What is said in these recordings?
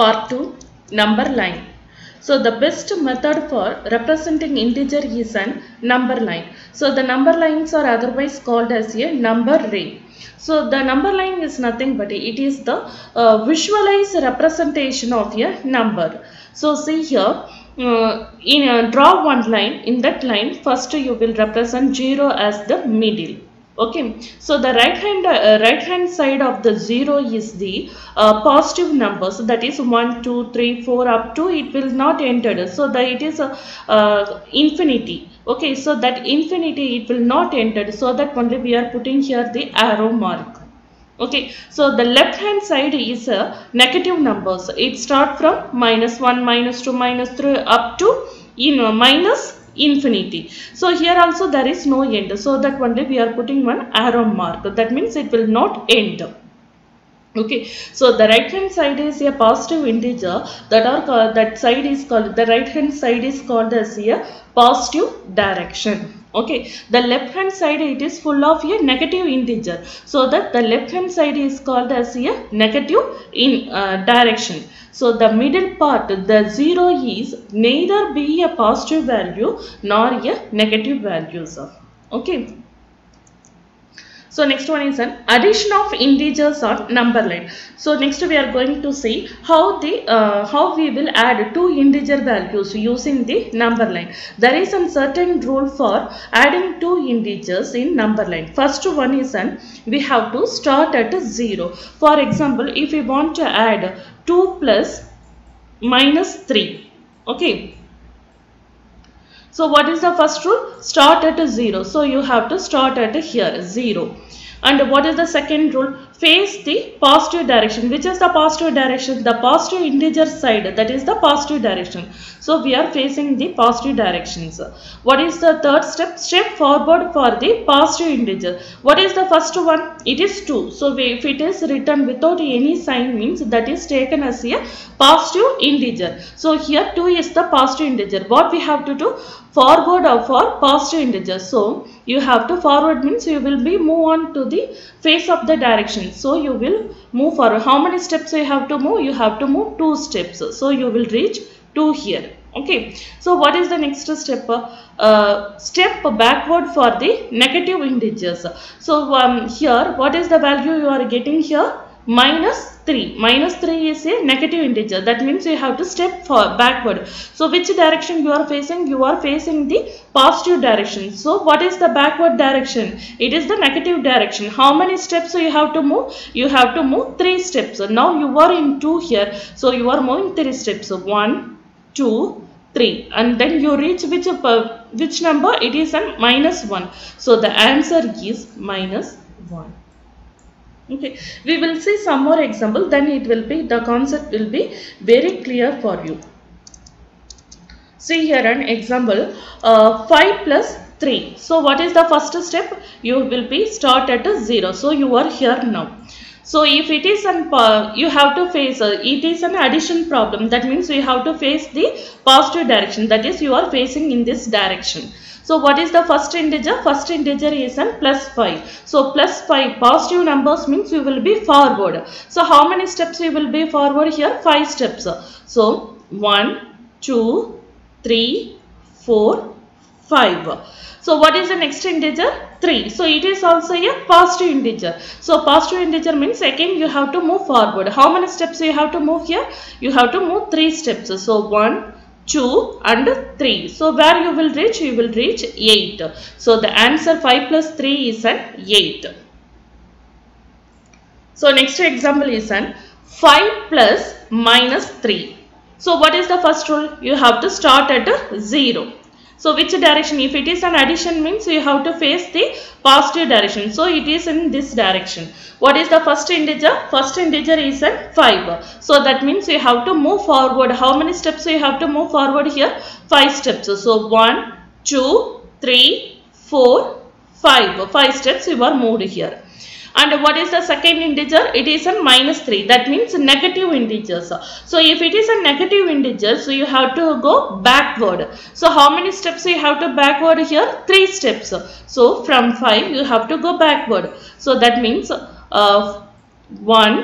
Part 2, number line. So the best method for representing integer is an number line. So the number lines are otherwise called as a number array. So the number line is nothing but it is the visualized representation of a number. So see here, draw one line. In that line, first you will represent 0 as the middle. Okay, so the right hand side of the 0 is the positive number, so that is 1 2 3 4 up to it will not enter, so that it is infinity. Okay, so that infinity it will not enter, so that only we are putting here the arrow mark. Okay, so the left hand side is negative numbers. It starts from -1 -2 -3 up to minus infinity. So here also there is no end, so that only we are putting one arrow mark, that means it will not end. Okay, so the right hand side is a positive integer, that side is called, the right hand side is called as a positive direction. Okay, the left hand side it is full of a negative integer, so that the left hand side is called as a negative direction. So the middle part, the 0 is neither be a positive value nor a negative values. Okay. So next one is an addition of integers on number line. So next we are going to see how we will add two integer values using the number line. There is a certain rule for adding two integers in number line. First one is we have to start at 0. For example, if we want to add 2 plus -3. Okay. So what is the first rule? Start at 0. So you have to start at here 0. And what is the second rule? Face the positive direction. Which is the positive direction? The positive integer side, that is the positive direction. So we are facing the positive directions. What is the third step? Step forward for the positive integer. What is the first one? It is 2. So if it is written without any sign, means that is taken as a positive integer. So here 2 is the positive integer. What we have to do? Forward for positive integer. So you have to forward means you will be move on to the face of the direction. So you will move forward. How many steps you have to move? You have to move 2 steps. So you will reach 2 here. Okay. So what is the next step? Step backward for the negative integers. So here what is the value you are getting here? -3. -3 is a negative integer. That means you have to step backward. So which direction you are facing? You are facing the positive direction. So what is the backward direction? It is the negative direction. How many steps you have to move? You have to move 3 steps. Now you are in 2 here. So you are moving 3 steps. 1, 2, 3. And then you reach which number? It is a -1. So the answer is -1. Okay, we will see some more example, then the concept will be very clear for you. See here an example, 5 plus 3. So what is the first step? You will be start at 0. So you are here now. So if it is you have to face it is an addition problem. That means you have to face the positive direction. That is you are facing in this direction. So what is the first integer? First integer is +5. So +5 positive numbers means you will be forward. So how many steps you will be forward here? 5 steps. So 1, 2, 3, 4, 5. So what is the next integer? 3. So it is also a positive integer. So positive integer means again you have to move forward. How many steps you have to move here? You have to move 3 steps. So 1, 2 and 3. So where you will reach? You will reach 8. So the answer 5 plus 3 is an 8. So next example is 5 plus -3. So what is the first rule? You have to start at 0. So which direction? If it is an addition means you have to face the positive direction. So it is in this direction. What is the first integer? First integer is 5. So that means you have to move forward. How many steps you have to move forward here? 5 steps. So 1, 2, 3, 4, 5. 5 steps you are moved here. And what is the second integer? It is a -3. That means negative integers. So if it is a negative integer, so you have to go backward. So how many steps you have to backward here? 3 steps. So from 5 you have to go backward. So that means 1,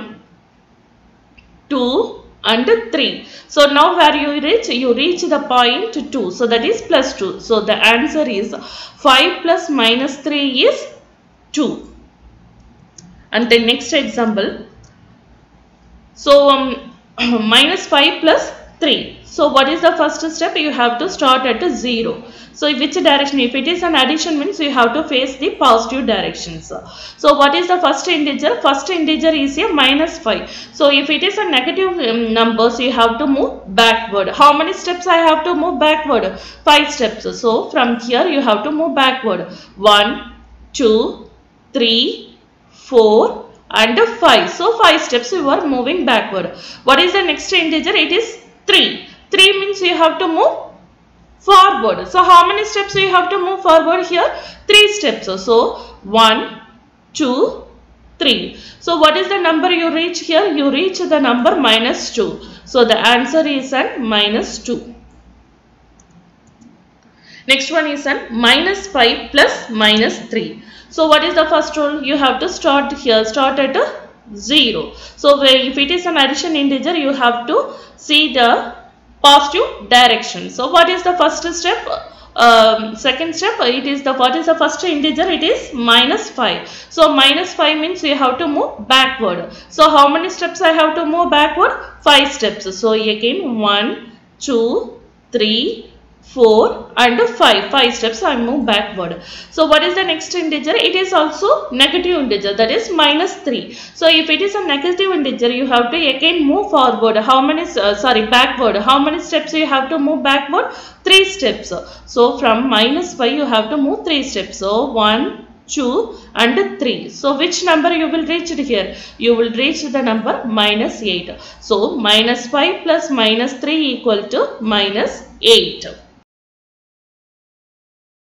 2, and 3. So now where you reach the point 2. So that is plus 2. So the answer is 5 plus minus 3 is 2. And the next example. So minus 5 plus 3. So what is the first step? You have to start at 0. So which direction? If it is an addition means you have to face the positive directions. So what is the first integer? First integer is a minus 5. So if it is a negative number, so you have to move backward. How many steps I have to move backward? 5 steps. So from here you have to move backward. 1, 2, 3, 4 and 5. So 5 steps you are moving backward. What is the next integer? It is 3. 3 means you have to move forward. So how many steps you have to move forward here? 3 steps. So 1, 2, 3. So what is the number you reach here? You reach the number minus 2. So the answer is an minus 2. Next one is an minus 5 plus minus 3. So what is the first rule? You have to start here. Start at 0. So if it is an addition integer, you have to see the positive direction. So what is the first step? Second step, what is the first integer? It is minus 5. So minus 5 means you have to move backward. So how many steps I have to move backward? 5 steps. So again 1, 2, 3, 4 and 5. 5 steps I move backward. So what is the next integer? It is also negative integer, that is minus 3. So if it is a negative integer, you have to again move forward. How many backward? How many steps you have to move backward? 3 steps. So from minus 5 you have to move 3 steps. So 1, 2 and 3. So which number you will reach here? You will reach the number minus 8. So minus 5 plus minus 3 equal to minus 8.